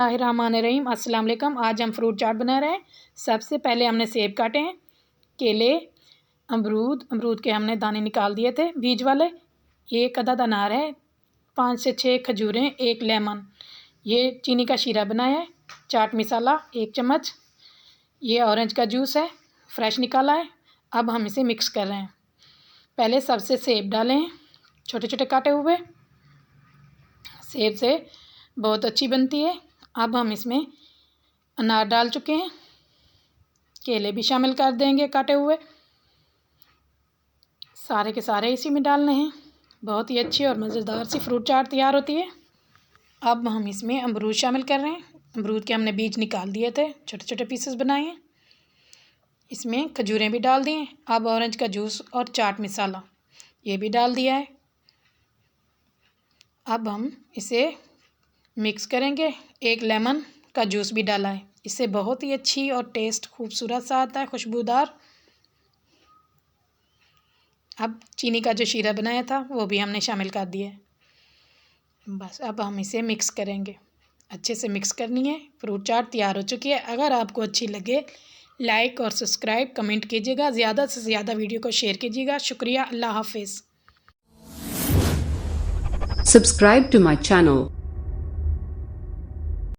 बिस्मिल्लाहिर्रहमानिर्रहीम। अस्सलाम वालेकुम। आज हम फ्रूट चाट बना रहे हैं। सबसे पहले हमने सेब काटे हैं, केले, अमरूद के हमने दाने निकाल दिए थे बीज वाले। एक अदद अनार है, 5 से 6 खजूरें, 1 लेमन। ये चीनी का शीरा बनाया है, चाट मसाला 1 चम्मच। ये ऑरेंज का जूस है, फ्रेश निकाला है। अब हम इसे मिक्स कर रहे हैं। पहले सबसे सेब डालें हैं, छोटे छोटे काटे हुए। सेब से बहुत अच्छी बनती है। अब हम इसमें अनार डाल चुके हैं, केले भी शामिल कर देंगे काटे हुए। सारे के सारे इसी में डालने हैं। बहुत ही अच्छी और मज़ेदार सी फ्रूट चाट तैयार होती है। अब हम इसमें अमरूद शामिल कर रहे हैं। अमरूद के हमने बीज निकाल दिए थे, छोटे छोटे पीसेस बनाए हैं। इसमें खजूरें भी डाल दिए। अब ऑरेंज का जूस और चाट मसाला ये भी डाल दिया है। अब हम इसे मिक्स करेंगे। 1 लेमन का जूस भी डाला है, इससे बहुत ही अच्छी और टेस्ट खूबसूरत सा आता है, खुशबूदार। अब चीनी का जो शीरा बनाया था वो भी हमने शामिल कर दिया है। बस अब हम इसे मिक्स करेंगे, अच्छे से मिक्स करनी है। फ्रूट चाट तैयार हो चुकी है। अगर आपको अच्छी लगे लाइक और सब्सक्राइब कमेंट कीजिएगा, ज़्यादा से ज़्यादा वीडियो को शेयर कीजिएगा। शुक्रिया। अल्लाह हाफिज़। Subscribe to my channel.